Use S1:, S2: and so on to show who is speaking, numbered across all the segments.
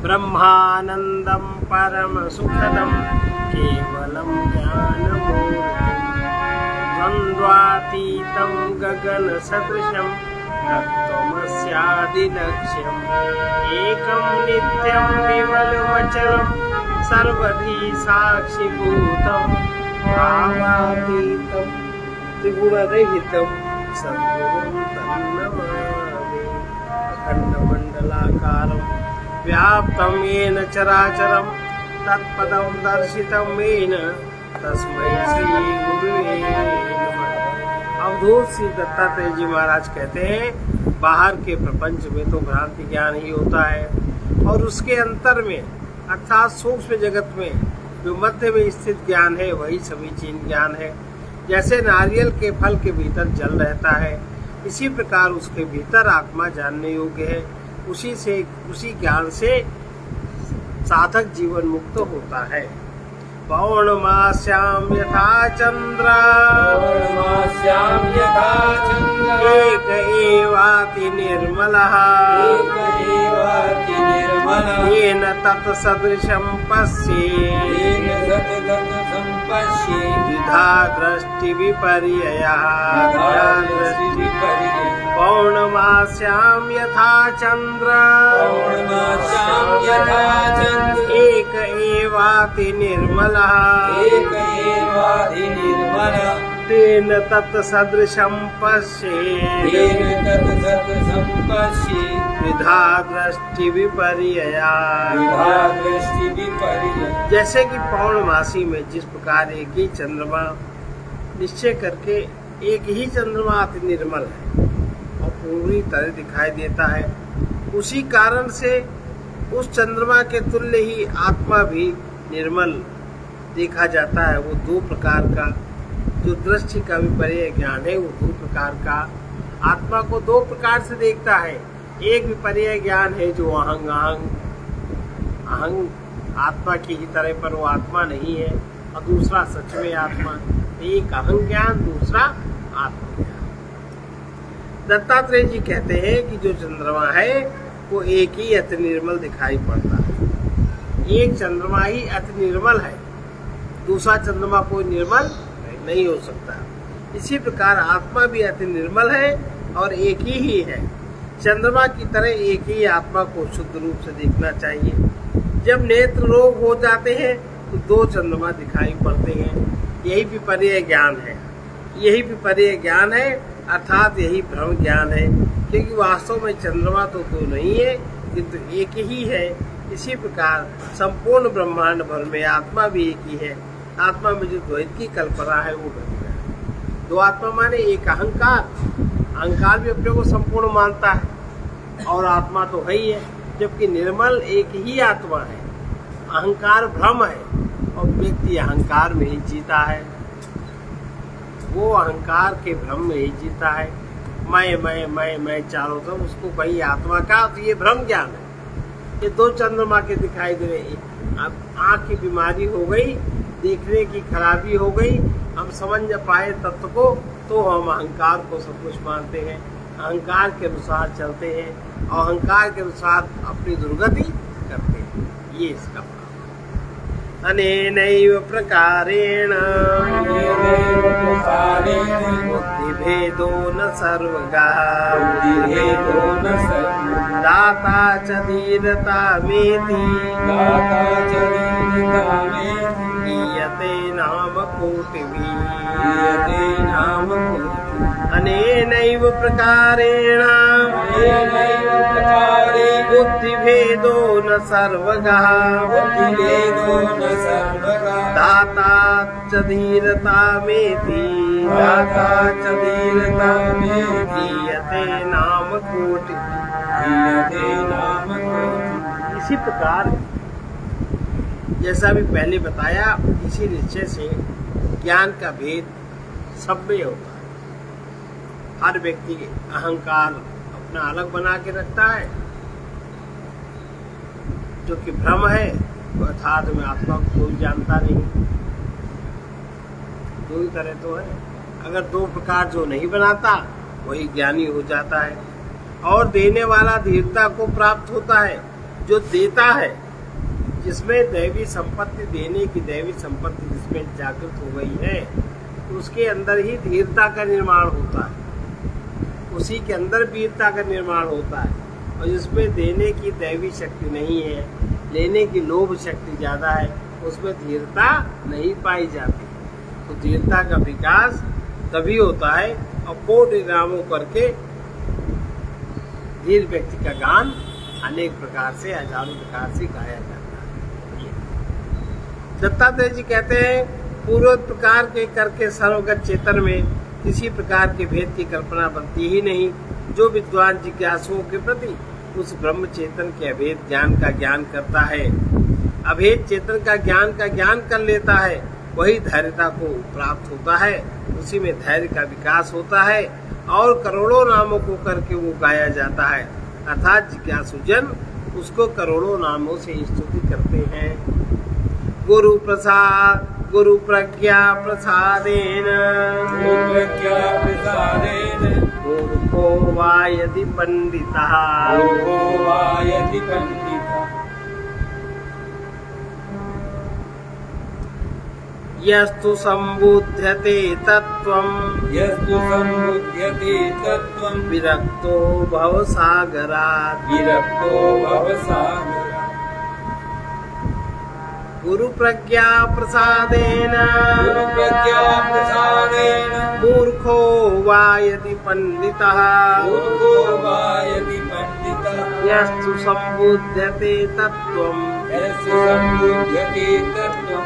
S1: ब्रह्मानंदं परम सुखदं केवलं ज्ञानमूर्तिं द्वन्द्वातीतं गगन सदृशं तत्त्वमस्यादिलक्ष्यम् एकं नित्यं विमलमचलं सर्वधी साक्षिभूतं भावातीतं त्रिगुणरहितं सद्गुरुं तन्नमामि। अखण्डमण्डलाकारं व्याप्तं येन चराचरं तत्पदं दर्शितं येन तस्मै श्री गुरुवे नमः। अवधूत श्री दत्तात्रेय जी महाराज कहते हैं, बाहर के प्रपंच में तो भ्रांति ज्ञान ही होता है और उसके अंतर में अर्थात सूक्ष्म जगत में जो मध्य में स्थित ज्ञान है वही समीचीन ज्ञान है। जैसे नारियल के फल के भीतर जल रहता है, इसी प्रकार उसके भीतर आत्मा जानने योग्य है। उसी ज्ञान से साधक जीवन मुक्त होता है। पौर्णमास्यां यथा चंद्र एक एवाति निर्मलः येन तत्सदृशं पश्येत् द्विधा दृष्टि विपर्ययः। पौर्णमास्यां यथा चंद्र एक एवाति निर्मलः तेन तत्सदृशं पश्येत् द्विधा दृष्टि विपर्यया। जैसे कि पौर्णमासी में जिस प्रकार एक ही चंद्रमा निश्चय करके एक ही चंद्रमा अति निर्मल है और पूरी तरह दिखाई देता है, उसी कारण से उस चंद्रमा के तुल्य ही आत्मा भी निर्मल देखा जाता है। वो दो प्रकार का जो दृष्टि का विपर्य ज्ञान है, वो दो प्रकार का आत्मा को दो प्रकार से देखता है। एक विपर्य ज्ञान है जो अहंग आत्मा की ही तरह पर वो आत्मा नहीं है, और दूसरा सच में आत्मा। एक अहंग ज्ञान, दूसरा आत्मा ज्ञान। दत्तात्रेय जी कहते हैं कि जो चंद्रमा है वो एक ही अति निर्मल दिखाई पड़ता है। एक चंद्रमा ही अति निर्मल है, दूसरा चंद्रमा कोई निर्मल नहीं हो सकता। इसी प्रकार आत्मा भी अति निर्मल है और एक ही है। चंद्रमा की तरह एक ही आत्मा को शुद्ध रूप से देखना चाहिए। जब नेत्र रोग हो जाते हैं तो दो चंद्रमा दिखाई पड़ते हैं। यही विपर्य ज्ञान है, यही विपर्य ज्ञान है, अर्थात यही भ्रम ज्ञान है। क्योंकि वास्तव में चंद्रमा तो दो नहीं है किंतु एक ही है। इसी प्रकार संपूर्ण ब्रह्मांड भर में आत्मा भी एक ही है। आत्मा में जो द्वैत की कल्पना है वो घट गया। दो आत्मा माने एक अहंकार भी अपने को संपूर्ण मानता है और आत्मा तो है ही है, जबकि निर्मल एक ही आत्मा है। अहंकार भ्रम है और व्यक्ति अहंकार में ही जीता है, वो अहंकार के भ्रम में ही जीता है। मैं चारों तरफ उसको वही आत्मा का, तो ये भ्रम ज्ञान है। ये दो चंद्रमा के दिखाई दे रहे। अब आँख की बीमारी हो गई, देखने की खराबी हो गई, हम समझ न पाए तत्व को, तो हम अहंकार को सब कुछ मानते हैं, अहंकार के अनुसार चलते हैं और अहंकार के अनुसार अपनी दुर्गति करते हैं। ये इसका भाव। अनेनैव प्रकारेण बुद्धिभेदो न सर्वगः दाता च धीरतामेति गीयते नाम कोटिभिः। अनेनैव प्रकारेण बुद्धिभेदो न सर्वगः दाता च धीरतामेति गीयते नाम कोटिभिः। इसी प्रकार जैसा भी पहले बताया, इसी निश्चय से ज्ञान का भेद सब में होता है। हर व्यक्ति अहंकार अपना अलग बना के रखता है, जो कि भ्रम है। अर्थात में आत्मा को कोई जानता नहीं। दो ही तरह तो है। अगर दो प्रकार जो नहीं बनाता वही ज्ञानी हो जाता है और देने वाला धीरता को प्राप्त होता है। जो देता है, जिसमें दैवी संपत्ति देने की दैवी संपत्ति जिसमें जागृत हो गई है, उसके अंदर ही धीरता का निर्माण होता है, उसी के अंदर वीरता का निर्माण होता है। और जिसमें देने की दैवी शक्ति नहीं है, लेने की लोभ शक्ति ज्यादा है, उसमें धीरता नहीं पाई जाती। तो धीरता का विकास तभी होता है और कोटि नामों करके धीर व्यक्ति का गान अनेक प्रकार से, हजारों प्रकार से गाया जाता है। दत्तात्रेय जी कहते हैं, पूर्व प्रकार के करके सर्वगत चेतन में किसी प्रकार के भेद की कल्पना बनती ही नहीं। जो विद्वान जिज्ञासुओं के प्रति उस ब्रह्म चेतन के अभेद ज्ञान का ज्ञान करता है, अभेद चेतन का ज्ञान कर लेता है, वही धैर्यता को प्राप्त होता है, उसी में धैर्य का विकास होता है और करोड़ों नामों को करके वो गाया जाता है। अर्थात जिज्ञासुजन उसको करोड़ों नामों से स्तुति करते हैं। गुरु प्रसाद गुरु प्रज्ञा प्रसादेन मूर्खो वा यदि पंडितः यस्तु सम्बुध्यते तत्त्वं विरक्तो भवसागरात् गुरु प्रज्ञा प्रसादेन मूर्खो वा यदि पंडितः यस्तु सम्बुध्यते तत्त्वं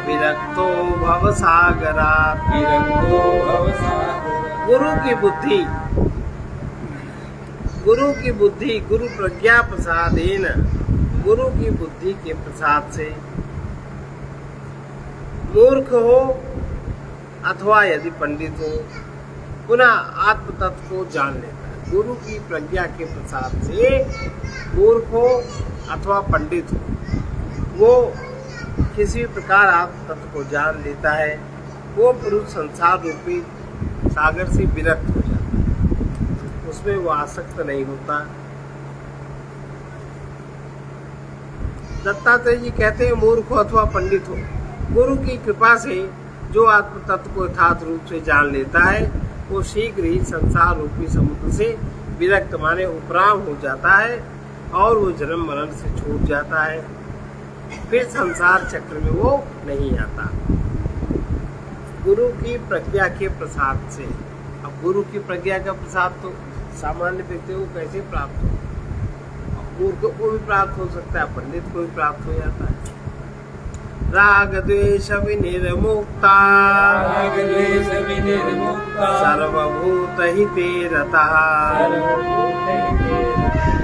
S1: विरक्तो भवसागरात्। गुरु की बुद्धि गुरु प्रज्ञा प्रसादेन, गुरु की बुद्धि के प्रसाद से मूर्ख हो अथवा यदि पंडित हो पुनः आत्म तत्व को जान लेता है। गुरु की प्रज्ञा के प्रसाद से मूर्ख हो अथवा पंडित हो, वो किसी प्रकार आत्म तत्व को जान लेता है। वो पुरुष संसार रूपी सागर से विरक्त हो जाता है, उसमें वो आसक्त नहीं होता। दत्तात्रेय जी कहते हैं, मूर्ख हो अथवा पंडित हो, गुरु की कृपा से जो आत्म तत्व को यथार्थ रूप से जान लेता है, वो शीघ्र ही संसार रूपी समुद्र से विरक्त माने उपराम हो जाता है और वो जन्म मरण से छूट जाता है, फिर संसार चक्र में वो नहीं आता। गुरु की प्रज्ञा के प्रसाद से। अब गुरु की प्रज्ञा का प्रसाद तो सामान्य व्यक्ति को कैसे प्राप्त हो? मूर्ख को भी प्राप्त हो सकता है, पंडित को भी प्राप्त हो जाता है। राग द्वेष विनिर्मुक्ता सर्वभूत हिते रतः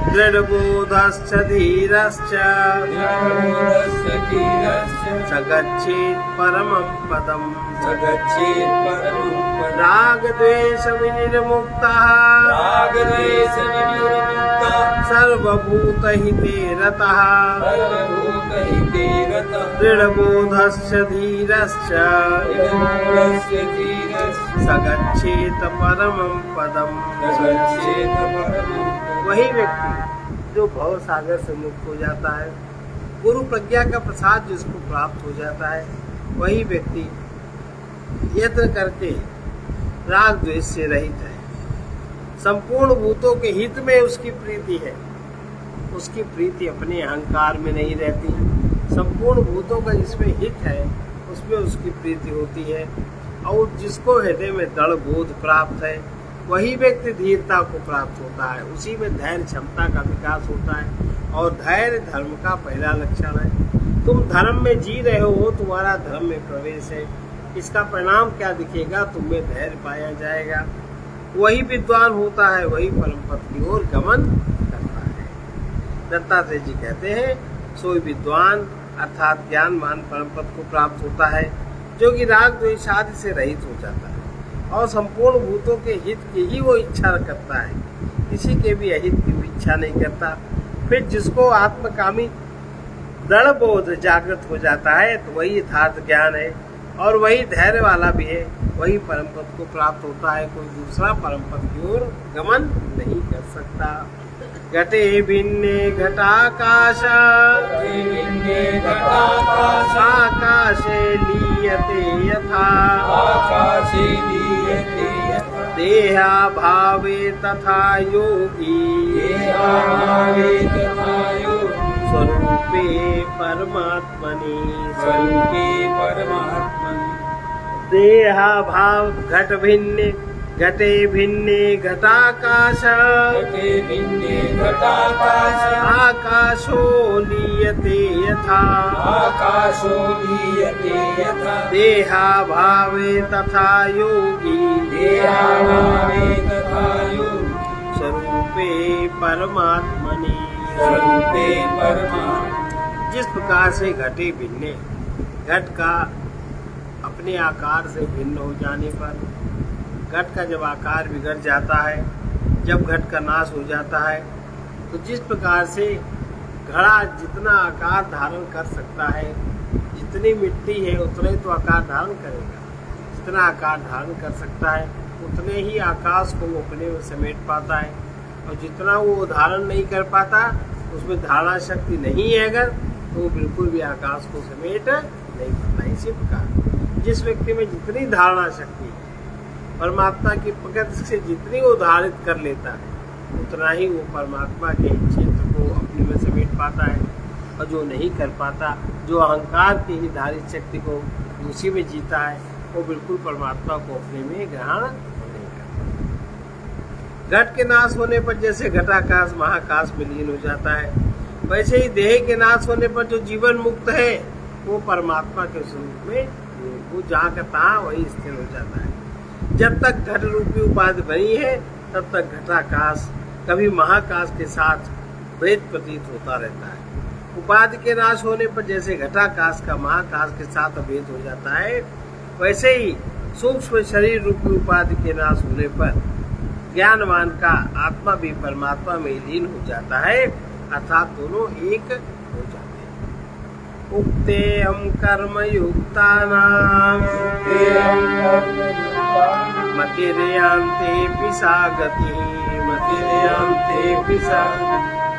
S1: दृढ़बोधश्च धीरश्च स गच्छेत् परमं पदम्। राग द्वेष विनिर्मुक्तः सर्वभूत हिते रतः दृढ़बोधश्च धीरश्च स गच्छेत् परमं पदम्। वही व्यक्ति जो भव सागर से मुक्त हो जाता है, गुरु प्रज्ञा का प्रसाद जिसको प्राप्त हो जाता है, वही व्यक्ति यत्न करके राग द्वेष से रहित है। संपूर्ण भूतों के हित में उसकी प्रीति है, उसकी प्रीति अपने अहंकार में नहीं रहती। संपूर्ण भूतों का जिसमें हित है उसमें उसकी प्रीति होती है और जिसको हृदय में दृढ़ बोध प्राप्त है, वही व्यक्ति धीरता को प्राप्त होता है। उसी में धैर्य क्षमता का विकास होता है और धैर्य धर्म का पहला लक्षण है। तुम धर्म में जी रहे हो, तुम्हारा धर्म में प्रवेश है, इसका परिणाम क्या दिखेगा? तुम में धैर्य पाया जाएगा। वही विद्वान होता है, वही परम पद की ओर गमन करता है। दत्तात्रेय जी कहते हैं, सोई विद्वान अर्थात ज्ञानवान परम पद को प्राप्त होता है, जो कि राग द्वेष आदि से रहित हो जाता है और संपूर्ण भूतों के हित की ही वो इच्छा करता है, किसी के भी अहित की वो इच्छा नहीं करता। फिर जिसको आत्मकामी दृढ़ बोध जागृत हो जाता है, तो वही यथार्थ ज्ञान है और वही धैर्य वाला भी है, वही परम पद को प्राप्त होता है। कोई दूसरा परम पद की ओर गमन नहीं कर सकता। घटे भिन्ने घटाकाश आकाशे लीयते यथा देहा भावे तथा योगी स्वरूपे परमात्मनि देहा भाव घट भिन्ने घटे भिन्ने घटाकाश आकाशो लीयते यथा देहा भावे तथा योगी स्वरूपे परमात्मनि जिस प्रकार से घटे भिन्ने घट का अपने आकार से भिन्न हो जाने पर घट का जब आकार बिगड़ जाता है, जब घट का नाश हो जाता है, तो जिस प्रकार से घड़ा जितना आकार धारण कर सकता है, जितनी मिट्टी है उतना ही तो आकार धारण करेगा। जितना आकार धारण कर सकता है उतने ही आकाश को वो अपने में समेट पाता है, और जितना वो धारण नहीं कर पाता, उसमें धारणा शक्ति नहीं है अगर, तो वो बिल्कुल भी आकाश को समेट नहीं पाता। इसी प्रकार जिस व्यक्ति में जितनी धारणा शक्ति परमात्मा की प्रकृति से जितनी वो धारित कर लेता है, उतना ही वो परमात्मा के क्षेत्र को अपने में समेट पाता है। और जो नहीं कर पाता, जो अहंकार की ही धारित शक्ति को उसी में जीता है, वो बिल्कुल परमात्मा को अपने में ग्रहण नहीं करता। घट के नाश होने पर जैसे घटाकाश महाकाश में लीन हो जाता है, वैसे ही देह के नाश होने पर जो जीवन मुक्त है वो परमात्मा के स्वरूप में वो जहाँ का तहाँ वही स्थिर हो जाता है। जब तक घट रूपी उपाधि बनी है तब तक घटाकाश कभी महाकाश के साथ भेद प्रतीत होता रहता है। उपाधि के नाश होने पर जैसे घटाकाश का महाकाश के साथ अभेद हो जाता है, वैसे ही सूक्ष्म शरीर रूपी उपाधि के नाश होने पर ज्ञानवान का आत्मा भी परमात्मा में लीन हो जाता है, अर्थात दोनों एक हो जाते हैं। उक्ते हम कर्म युक्तानां मतिर्यांते पिशागति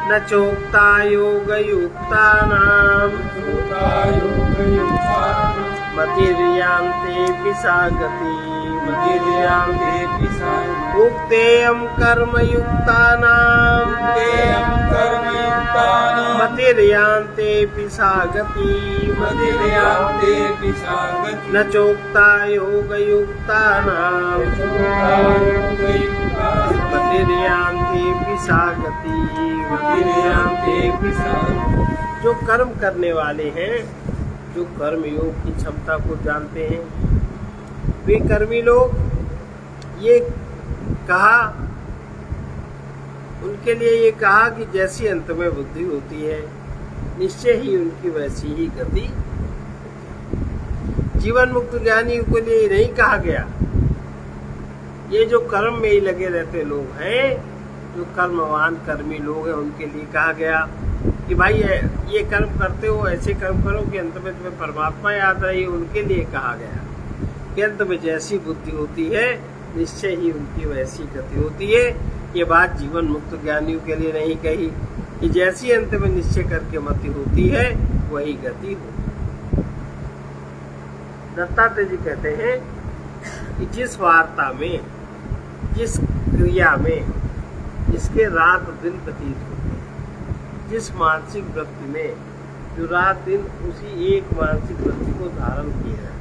S1: न चोक्ता योग युक्तानां मतिर्यांते पिशागति उक्तेयं कर्म युक्तानां मतिर्यांते पिशागति न चोक्ता योग युक्तानां मतिर्यांते पिशागति जो कर्म करने वाले हैं, जो कर्म योग की क्षमता को जानते हैं, वे कर्मी लोग ये कहा, उनके लिए ये कहा कि जैसी अंत में बुद्धि होती है निश्चय ही उनकी वैसी ही गति। जीवन मुक्त ज्ञानी के लिए नहीं कहा गया। ये जो कर्म में ही लगे रहते लोग हैं, जो कर्मवान कर्मी लोग हैं, उनके लिए कहा गया कि भाई ये कर्म करते हो, ऐसे कर्म करो कि अंत में तुम्हें परमात्मा याद रहे। उनके लिए कहा गया कि अंत में जैसी बुद्धि होती है निश्चय ही उनकी वैसी गति होती है। ये बात जीवन मुक्त ज्ञानियों के लिए नहीं कही कि जैसी अंत में निश्चय करके मति होती है वही गति होती। दत्तात्रेय जी कहते हैं कि जिस वार्ता में, जिस क्रिया में, जिसके रात दिन व्यतीत होते हैं, जिस मानसिक वृत्ति में जो रात दिन उसी एक मानसिक वृत्ति को धारण किया है।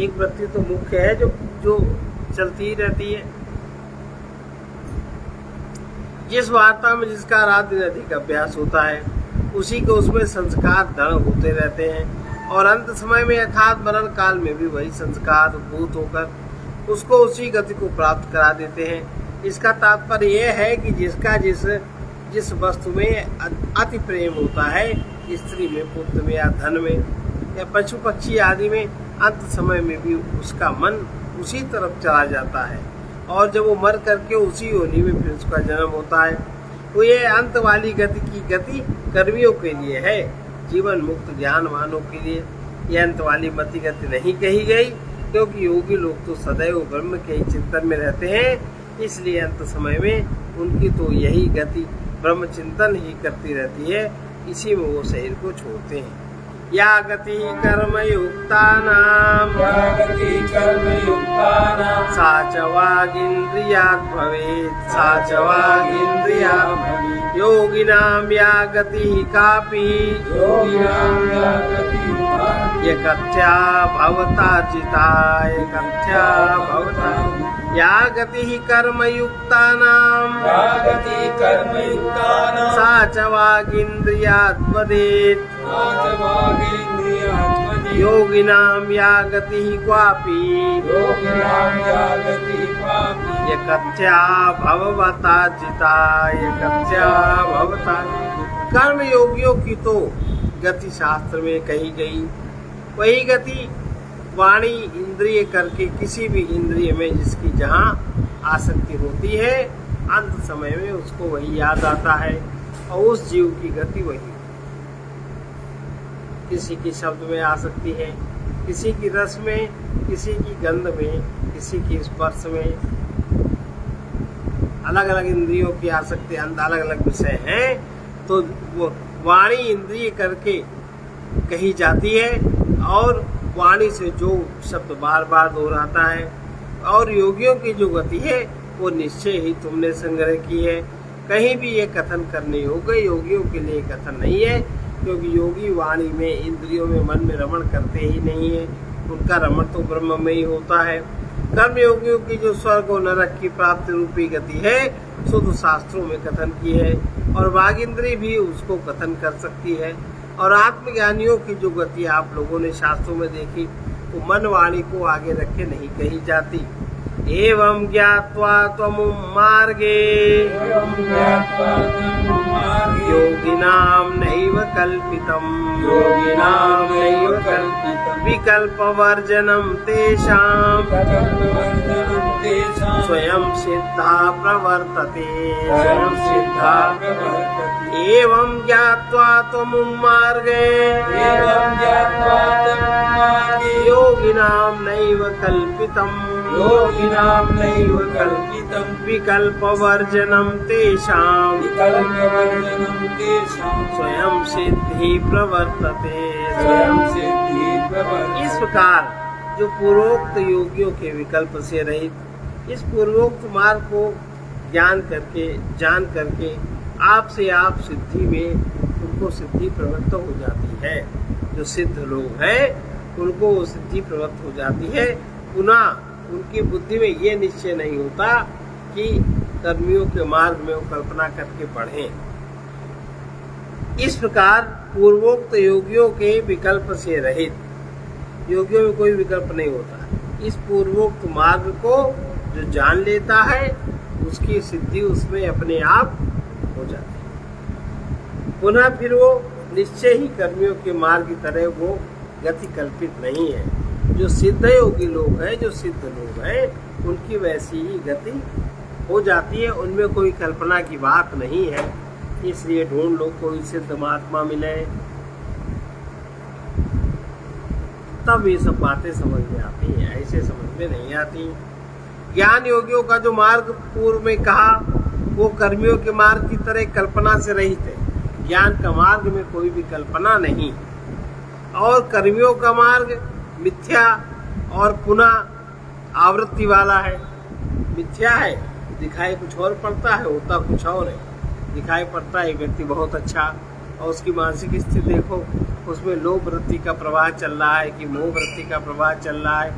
S1: एक वृत्ति तो मुख्य है जो चलती रहती है। जिस वार्ता में जिसका रात दिन अधिक अभ्यास होता है, उसी को उसमें संस्कार दृढ़ होते रहते हैं, और अंत समय में अर्थात मरण काल में भी वही संस्कार भूत होकर उसको उसी गति को प्राप्त करा देते हैं। इसका तात्पर्य यह है कि जिसका जिस वस्तु में अति प्रेम होता है, स्त्री में, पुत्र में या धन में या पशु पक्षी आदि में, अंत समय में भी उसका मन उसी तरफ चला जाता है, और जब वो मर करके उसी योनि में फिर उसका जन्म होता है। तो ये अंत वाली गति की गति कर्मियों के लिए है। जीवन मुक्त ज्ञानवानों के लिए ये अंत वाली मति गति नहीं कही गई, क्योंकि योगी लोग तो सदैव ब्रह्म के ही चिंतन में रहते हैं। इसलिए अंत समय में उनकी तो यही गति ब्रह्म चिंतन ही करती रहती है, इसी में वो शरीर को छोड़ते हैं। या गति कर्मयुक्तानां सा च वागिन्द्रियात् भवेत् सा च वागिन्द्रियात् भवेत्। योगिनां या गतिः कापि एकथ्या भवता चिता एकथ्या भवता। या गतिः कर्मयुक्तानां सा च वागिन्द्रियात् भवेत् योगिनां या गतिः क्वापि एकथ्या भवता चिता एकथ्या भवता। कर्म योगियों की तो गति शास्त्र में कही गई, वही गति वाणी इंद्रिय करके किसी भी इंद्रिय में जिसकी जहाँ आसक्ति होती है, अंत समय में उसको वही याद आता है और उस जीव की गति वही। किसी की शब्द में आसक्ति है, किसी की रस में, किसी की गंध में, किसी की स्पर्श में, अलग अलग इंद्रियों की आसक्ति, अलग अलग विषय हैं, तो वो वाणी इंद्रिय करके कही जाती है और वाणी से जो शब्द बार बार दोहराता है। और योगियों की जो गति है वो निश्चय ही तुमने संग्रह की है। कहीं भी ये कथन करने योग्य योगियों के लिए कथन नहीं है, क्योंकि योगी वाणी में, इंद्रियों में, मन में रमण करते ही नहीं है। उनका रमण तो ब्रह्म में ही होता है। कर्म योगियों की जो स्वर्ग और नरक की प्राप्ति रूपी गति है, सो तो शास्त्रों में कथन की है और वाग इंद्री भी उसको कथन कर सकती है। और आत्मज्ञानियों की जो गति आप लोगों ने शास्त्रों में देखी, वो मन वाणी को आगे रखे नहीं कही जाती। एवं ज्ञात्वा त्वमुं मार्गे योगिनां नैव कल्पितम् विकल्पवर्जनं तेषां स्वयं सिद्धा प्रवर्तते एवं ज्ञात्वा त्वमुं मार्गे योगिनां नैव कल्पितम् विकल्पवर्जनं तेषां स्वयं सिद्धि प्रवर्तते। इस प्रकार जो पूर्वोक्त योगियों के विकल्प से रहित इस पूर्वोक्त मार्ग को जान करके आपसे आप सिद्धि में उनको सिद्धि प्रवृत्त हो जाती है। जो सिद्ध लोग हैं उनको वो सिद्धि प्रवृत्त हो जाती है। पुनः उनकी बुद्धि में ये निश्चय नहीं होता कि कर्मियों के मार्ग में वो कल्पना करके बढ़ें। इस प्रकार पूर्वोक्त योगियों के विकल्प से रहित, योगियों में कोई विकल्प नहीं होता, इस पूर्वोक्त मार्ग को जो जान लेता है उसकी सिद्धि उसमें अपने आप हो जाती है। पुनः फिर वो निश्चय ही कर्मियों के मार्ग की तरह वो गति कल्पित नहीं है। जो सिद्ध योगी लोग हैं, जो सिद्ध लोग हैं, उनकी वैसी ही गति हो जाती है, उनमें कोई कल्पना की बात नहीं है। इसलिए ढूंढ लो कोई सिद्ध महात्मा मिले, तब ये सब बातें समझ में आती हैं, ऐसे समझ में नहीं आती। ज्ञान योगियों का जो मार्ग पूर्व में कहा वो कर्मियों के मार्ग की तरह कल्पना से रहित है। ज्ञान का मार्ग में कोई भी कल्पना नहीं, और कर्मियों का मार्ग मिथ्या और पुनः आवृत्ति वाला है। मिथ्या है, दिखाई कुछ और पड़ता है, होता कुछ और है। दिखाई पड़ता है व्यक्ति बहुत अच्छा और उसकी मानसिक स्थिति देखो, उसमें लोभ वृत्ति का प्रवाह चल रहा है कि मोह वृत्ति का प्रवाह चल रहा है,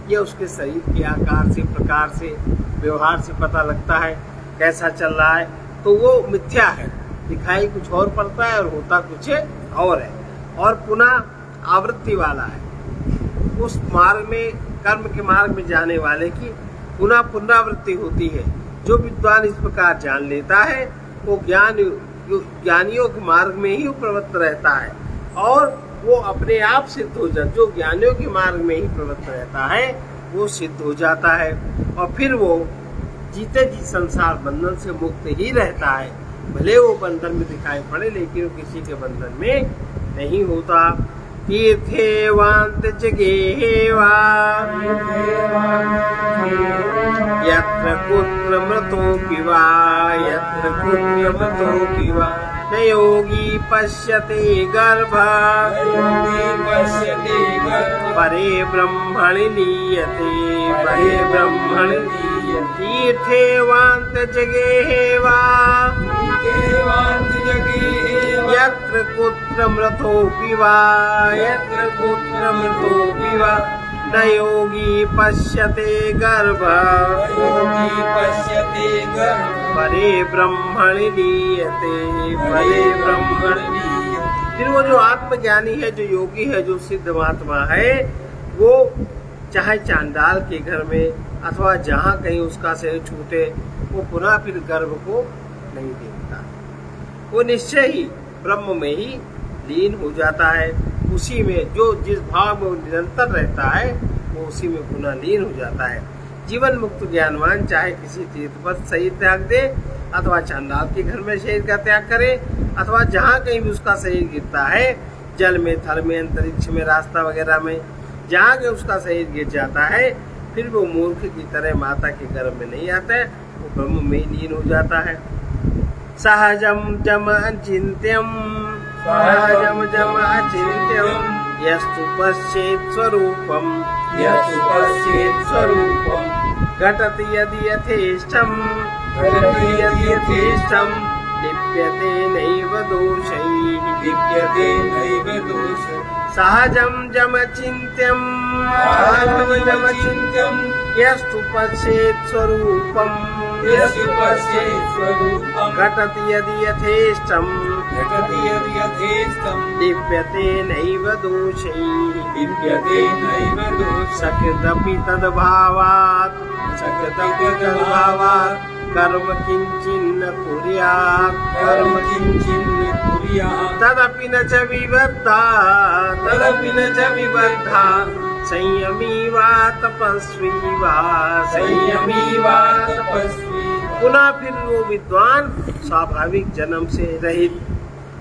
S1: ये उसके शरीर के आकार से, प्रकार से, व्यवहार से पता लगता है कैसा चल रहा है। तो वो मिथ्या है, दिखाई कुछ और पड़ता है और होता कुछ और है। और पुनः आवृत्ति वाला है, उस मार्ग में, कर्म के मार्ग में जाने वाले की पुनः पुनरावृत्ति होती है। जो विद्वान इस प्रकार जान लेता है वो ज्ञानियों के मार्ग में ही प्रवृत्त रहता है और वो अपने आप सिद्ध हो जाता है। जो ज्ञानियों के मार्ग में ही प्रवृत्त रहता है वो सिद्ध हो जाता है और फिर वो जीते जी संसार बंधन से मुक्त ही रहता है। भले वो बंधन में दिखाई पड़े लेकिन वो किसी के बंधन में नहीं होता। तीर्थे वान्तजगे वा यत्र कुत्र मृतोऽपि वा यत्र कुत्र मृतोऽपि वा न योगी पश्यते गर्भा परे ब्रह्मणि लीयते परे ब्रह्मणि तीर्थे वान्तजगे वा यत्र कुत्र मृतोऽपि वा यत्र कुत्र मृतोऽपि वा न योगी पश्यते गर्भा परे ब्रह्मणि लीयते परे ब्रह्मणि। फिर वो जो आत्मज्ञानी है, जो योगी है, जो सिद्ध महात्मा है, वो चाहे चांडाल के घर में अथवा जहाँ कहीं उसका शरीर छूटे, वो पुनः फिर गर्भ को नहीं देखता। वो निश्चय ही ब्रह्म में ही लीन हो जाता है। उसी में जो जिस भाव में निरंतर रहता है, वो उसी में पुनः लीन हो जाता है। जीवन मुक्त ज्ञानवान चाहे किसी तीर्थ पर शरीर त्याग दे अथवा चांडाल के घर में शरीर का त्याग करे अथवा जहाँ कहीं भी उसका शरीर गिरता है, जल में, थल में, अंतरिक्ष में, रास्ता वगैरह में, जहाँ कहीं उसका शरीर गिर जाता है, फिर वो मूर्ख की तरह माता के गर्भ में नहीं आता है, वो ब्रह्म में लीन हो जाता है। सहजम जम अचिंत्यम सहजम जम अचिंत्यम यस्तु पश्येत् स्वरूपम घटति यदि यथेष्टम लिप्यते नैव दोषैः सहजं जमचिन्त्यं यस्तु पश्येत् स्वरूपं घटति यदि यथेष्टं लिप्यते नैव दोषैः सकृदपि तद्भावात् कर्म किंचिन्न कुर्यात् तदपि न च विबद्धा संयमी वा तपस्वी वा पुनः फिर वो विद्वान स्वाभाविक जन्म से रहित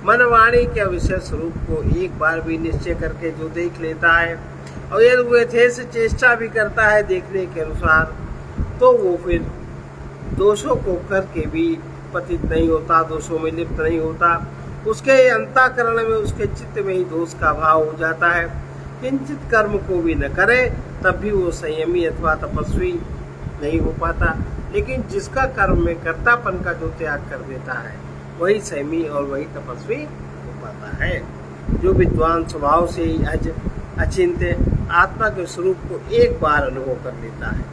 S1: मनवाणी के विषय स्वरूप को एक बार भी निश्चय करके जो देख लेता है और यदि वो यथेष्ट चेष्टा भी करता है देखने के अनुसार, तो वो फिर दोषों को करके भी पतित नहीं होता, दोषों में लिप्त नहीं होता। उसके अंतःकरण में, उसके चित्त में ही दोष का भाव हो जाता है। किंचित कर्म को भी न करे तब भी वो संयमी अथवा तपस्वी नहीं हो पाता। लेकिन जिसका कर्म में कर्तापन का जो त्याग कर देता है, वही संयमी और वही तपस्वी हो पाता है। जो विद्वान स्वभाव से ही अचिंत्य आत्मा के स्वरूप को एक बार अनुभव कर लेता है,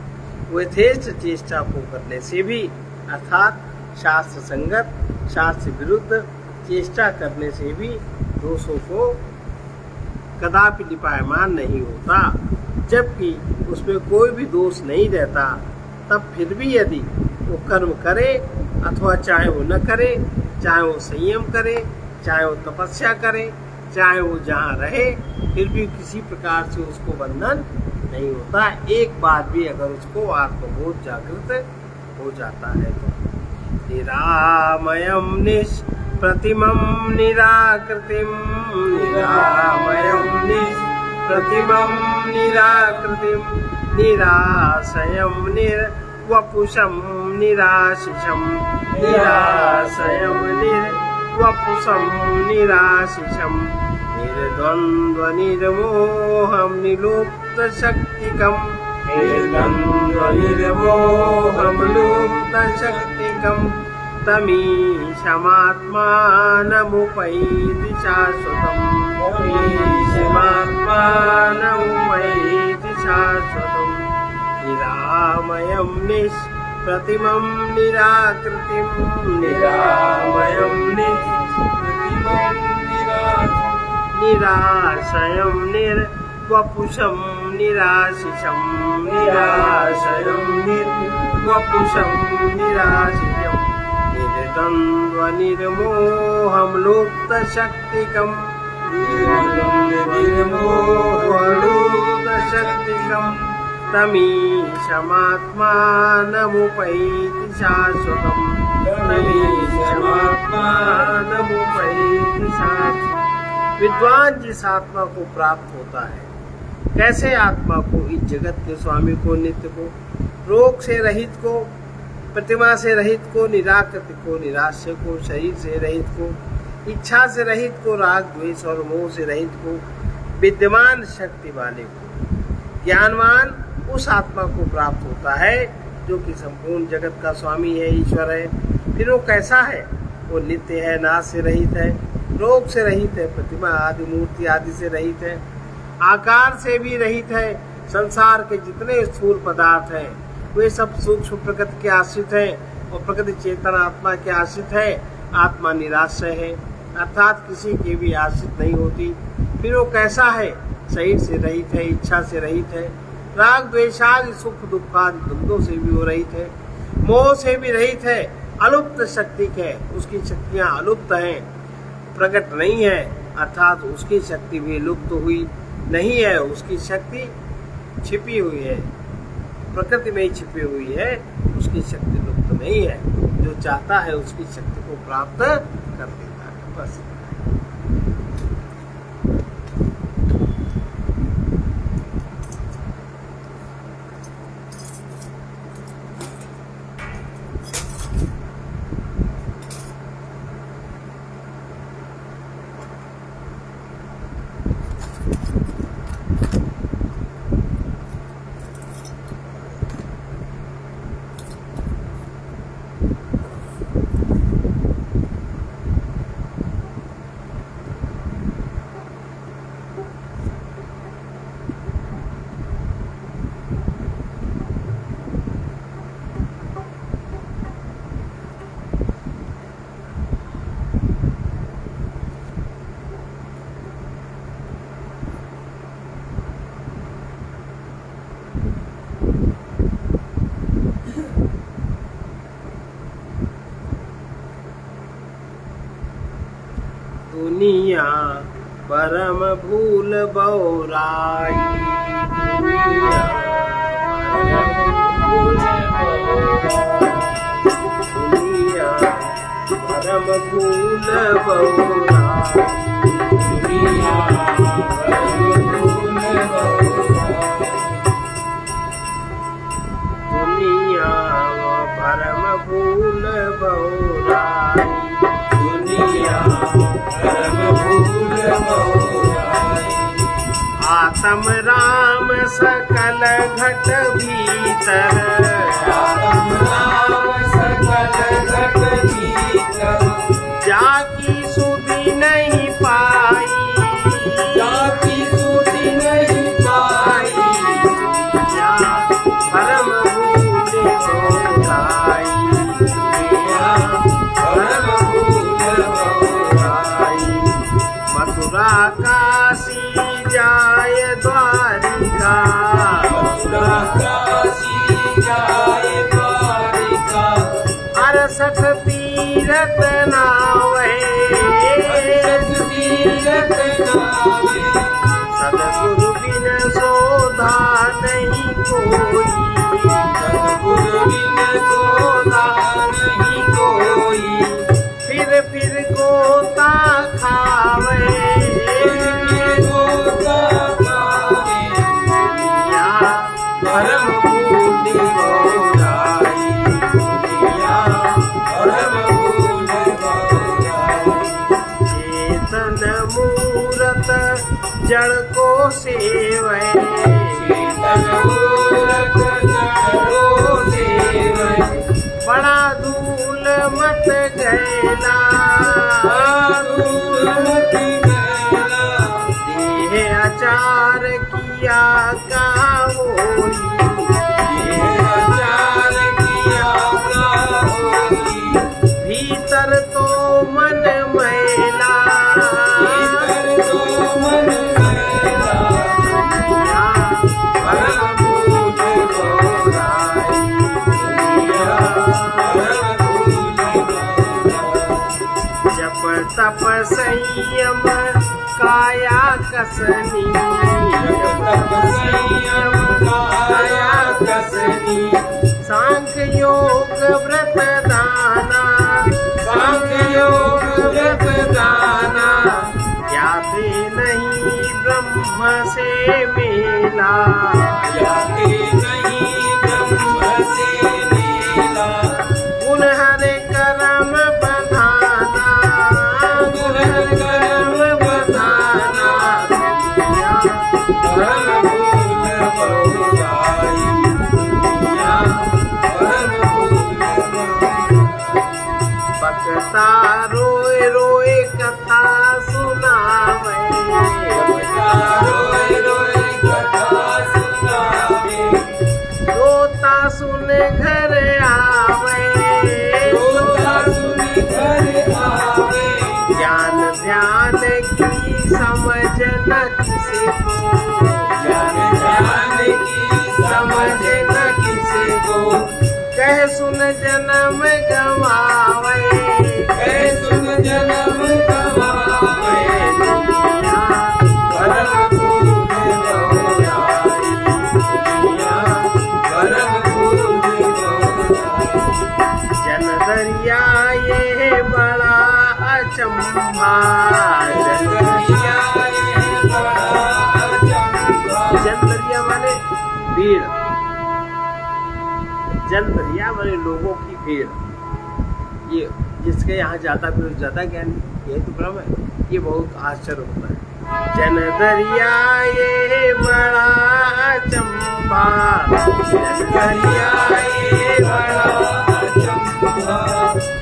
S1: वो यथेष्ट चेष्टा को करने से भी अर्थात शास्त्र संगत, शास्त्र विरुद्ध चेष्टा करने से भी दोषों को कदापि लिपायमान नहीं होता। जबकि उसमें कोई भी दोष नहीं रहता, तब फिर भी यदि वो कर्म करे अथवा चाहे वो न करे, चाहे वो संयम करे, चाहे वो तपस्या करे, चाहे वो जहाँ रहे, फिर भी किसी प्रकार से उसको बंधन नहीं होता। एक बार भी अगर उसको आत्मबोध जागृत हो जाता है तो निरामयम निष्प्रतिमं निराकृतिम निराशयम निर्वपुषम निराशिषम निर्द्वन्द्व निर्मोहम निलुप्त शक्तिकम तमीशमात्मानमुपैति शाश्वतम् निरामयं निष्प्रतिमं निराकृतिं निराशयं निर्वपुषं निराशिषं निर्द्वन्द्व निर्मोहं लुप्त शक्तिकं तमीशमात्मानमुपैति शाश्वतम् विद्वान जिस आत्मा को प्राप्त होता है, कैसे आत्मा को, इस जगत के स्वामी को, नित्य को, रोग से रहित को, प्रतिमा से रहित को, निराकृत को, निराश्य को, शरीर से रहित को, इच्छा से रहित को, राग द्वेष और मोह से रहित को, विद्यमान शक्ति वाले को, ज्ञानवान उस आत्मा को प्राप्त होता है जो कि संपूर्ण जगत का स्वामी है, ईश्वर है। फिर वो कैसा है? वो नित्य है, नाश से रहित है, रोग से रहित है, प्रतिमा आदि मूर्ति आदि से रहित है, आकार से भी रहित है। संसार के जितने स्थूल पदार्थ हैं वे सब सूक्ष्म प्रकृति के आश्रित हैं और प्रकृति चेतन आत्मा के आश्रित है। आत्मा निराश्रय है, अर्थात किसी के भी आश्रित नहीं होती। फिर वो कैसा है? शरीर से रहित है, इच्छा से रहित है, राग द्वेषादि सुख दुखादि द्वंद्वों से भी वो रहित है, मोह से भी रहित है, अलुप्त शक्ति है, उसकी शक्तियां अलुप्त हैं, प्रकट नहीं है, अर्थात उसकी शक्ति भी लुप्त हुई नहीं है, उसकी शक्ति छिपी हुई है, प्रकृति में ही छिपी हुई है, उसकी शक्ति लुप्त नहीं है। जो चाहता है उसकी शक्ति को प्राप्त कर देता है, बस। दुनिया परम भूल बौराई, दुनिया परम भूल बौराई, दुनिया परम भूल बौराई, दुनिया परम भूल बौराई, दुनिया आत्म राम सकल घट भीतर, आत्म राम सकल घट भीतर, जाकी सुधि नहीं पाई, जाकी सुधि नहीं पाई, या परम भूल बौराई, परम भूल बौराई, मथुरा काशी जाय द्वारिका, मथुरा काशी जाय द्वारिका, 68 तीरथ नावे, 68 तीरथ नावे, सद्गुरु बिन सोधा नहीं कोई, सद्गुरु बिन सोधा नहीं कोई, फिर गोता खावे, परम भूल बौराई, दुनिया परम भूल बौराई, चेतन मूरत जड़ को सेवै, चेतन मूरत जड़ को सेवै, बड़ा धूल मत गैला, धूल मत गैला, देह आचार किया का होई, देह आचार किया का होई, भीतर तो मन मैला, भीतर तो मन मैला, दुनिया परम भूल बौराई, दुनिया परम भूल बौराई, जप तप संयम काया कसनी, जप तप संयम काया कसनी, सांख्य योग व्रत दाना, सांख्य योग व्रत दाना, ज्ञाते से मिला,
S2: जाके नहीं ब्रह्म से मिला,
S1: गुण हरे कर्म बंधाना, गुण हरे कर्म बंधाना,
S2: परम भूल बहुराई, परम भूल
S1: बकता रोए रोए कथा सुनावे,
S2: रोए रोए कथा सुनावे,
S1: रोता सुन घर आवे,
S2: रोता सुन घर आवे,
S1: ज्ञान ध्यान की समझ न किसी को,
S2: ज्ञान ध्यान की समझ न किसी को,
S1: कह सुन जन्म गवावे,
S2: कह सुन जन्म गवावे,
S1: दुनिया
S2: परम भूल बहुराई, दुनिया परम भूल बहुराई,
S1: जन दरिया ये बड़ा अचंभा, जन
S2: दरिया ये बड़ा अचंभा,
S1: जन दरिया माने भीड़, जन दरिया वाले लोगों की भीड़, ये जिसके यहाँ ज्यादा भीड़ ज्यादा ज्ञान, ये तो भ्रम है, ये बहुत आश्चर्य होता है। जन दरिया ये बड़ा अचंभा, जन दरिया ये बड़ा
S2: अचंभा,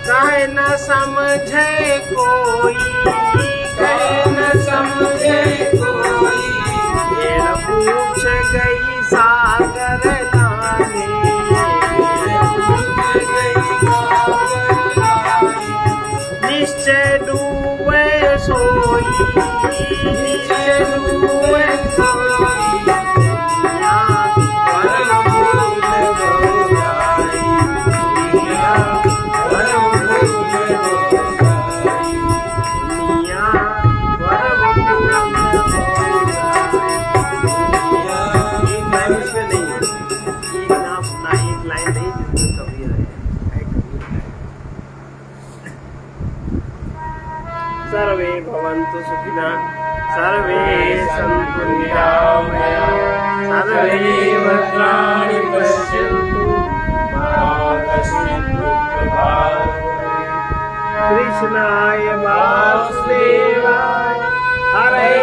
S1: काहे न समझे कोई,
S2: कहे न समझे कोई,
S1: भेड़ पूछ गई सागर नाने, निश्चय डूबे सोई, निश्चय डूबे सोई, दुनिया
S2: परम भूल बहुराई, दुनिया परम भूल बहुराई,
S1: दुनिया परम भूल
S2: दुनिया
S1: एक लाइन इसमें नहीं है, एक नाम ना एक लाइन नहीं जिसमें कबीर है कबीर है। सर्वे भवन्तु सुखिनः, सर्वे सन्तु निरामयाः, सर्वे भद्राणि पश्यन्तु मा कश्चित् दुःखभाग् कृष्णाय वासुदेवाय हरे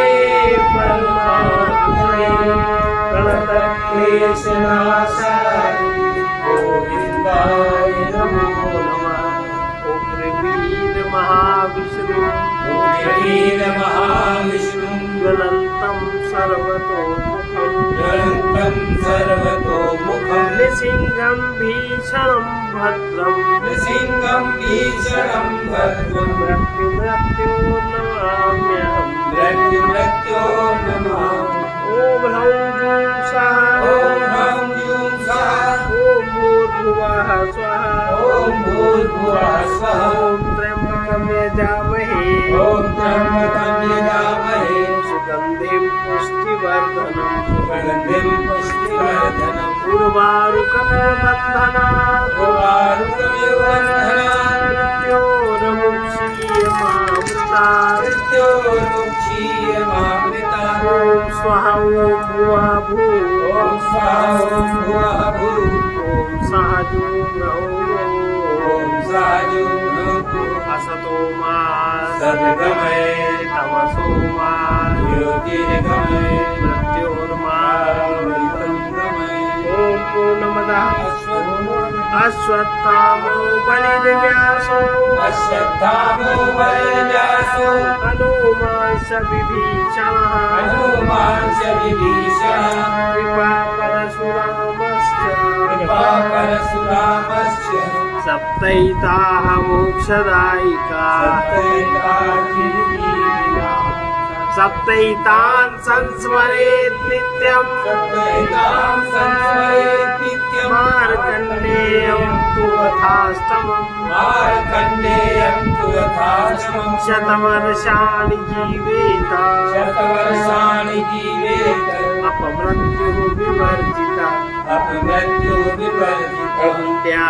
S1: परमात्मने प्रणतक्लेशनाशाय गोविन्दाय नमो नमः। ॐ वीर महाविष्णु
S2: वीर महाविष्णु
S1: ज्वलन्तं सर्वतोमुखं
S2: ज्वलन्तं सर्वतोमुखं
S1: नृसिंहं भीषणं भद्रं
S2: नृसिंहं भीषणं भद्रं
S1: मृत्युर्नमाम्यहम्।
S2: मृत्युमृत्यो नमामि।
S1: ॐ ह्रौं जूं सः
S2: ॐ ह्रौं जूं सः
S1: ॐ भूर्भुवः स्वः
S2: ॐ भूर्भुवः स्वः
S1: ॐ त्र्यम्बकं यजामहे
S2: ॐ त्र्यम्बकं यजामहे
S1: सुगन्धिं पुष्टिवर्धनम्
S2: सुगन्धिं पुष्टिवर्धनम्
S1: उर्वारुकमिव बन्धनात्
S2: उर्वारुकमिव बन्धनात्
S1: मृत्योर्मुक्षीयमामृतात्
S2: मृत्योर्मुक्षीयमामृतात्
S1: ॐ स्वः ॐ भुवः भूः
S2: ॐ स्वाहा ॐ भुवः भूः
S1: ॐ सः जूं
S2: ॐ साजो
S1: असतो मा
S2: सद्गमय
S1: तमसो मा
S2: ज्योतिर्गमय
S1: मृत्योर्मामृतम्
S2: गमय
S1: ॐ पूर्णमदः अश्वत्थामो बलिर्व्यासो
S2: अश्वत्थामो बलिर्व्यासो
S1: हनूमांश्च विभीषणः
S2: हनूमांश्च विभीषणः कृपापरशुरामश्च
S1: सप्तैताः मोक्षदायिका सप्तैतान् संस्मरेत् नित्यम् मार्कण्डेयं तु यथाष्टमम् शतवर्षाणि जीवेत अपमृत्युः विवर्जिता अहिल्या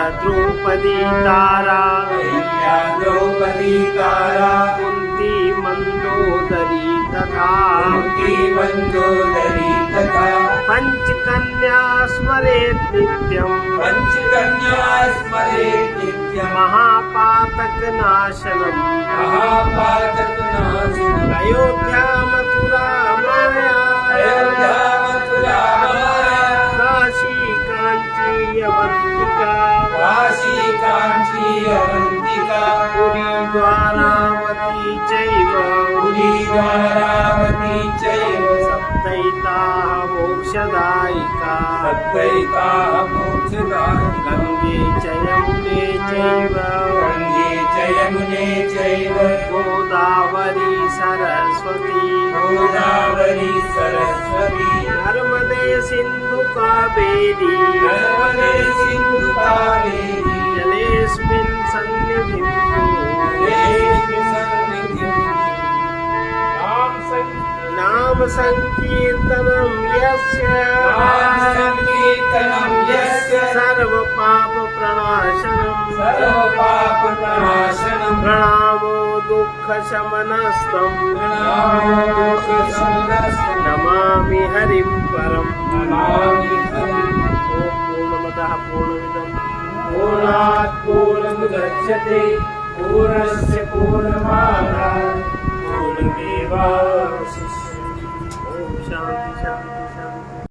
S1: द्रौपदी तारा कुन्ती मन्दोदरी तथा
S2: मुक्ति मंदोदरी तथा
S1: पंचकन्या स्मरेत् नित्यम्
S2: पंचकन्या स्मरेत् नित्यम्
S1: महापातक नाशनम्
S2: महापातकनाशनम्
S1: अयोध्या मथुरा माया
S2: अयोध्या मथुरा माया
S1: काशी कांची अवंतिका
S2: काशी कांची अवंतिका
S1: पुरी द्वारावती चैव
S2: पुरी द्वारावती चैव
S1: सप्तैताः मोक्षदायिका
S2: सद्वैताः मोक्षदायिका
S1: गंगे च यमुने चैव
S2: गंगे च यमुने चैव
S1: गोदावरी सरस्वती
S2: गोदावरी सरस्वती
S1: नर्मदे सिंधु कावेरी
S2: नर्मदे सिन्धु कावेरी
S1: जलेऽस्मिन् सन्निधिं
S2: जलेऽस्मिन् सन्निधिं
S1: नाम संकीर्तनं यस्य
S2: नामसङ्कीर्तनं यस्य
S1: सर्वपापप्रणाशनं
S2: सर्वपापप्रणाशनं
S1: प्रणामो दुःखशमनस्तं
S2: प्रणामो दुःखशमनस्तं
S1: नमामि हरिं परम्
S2: नमामि हरिं
S1: ॐ पूर्णमदः पूर्णमिदं
S2: पूर्णात् पूर्णमुदच्यते पूर्णस्य पूर्णमादाय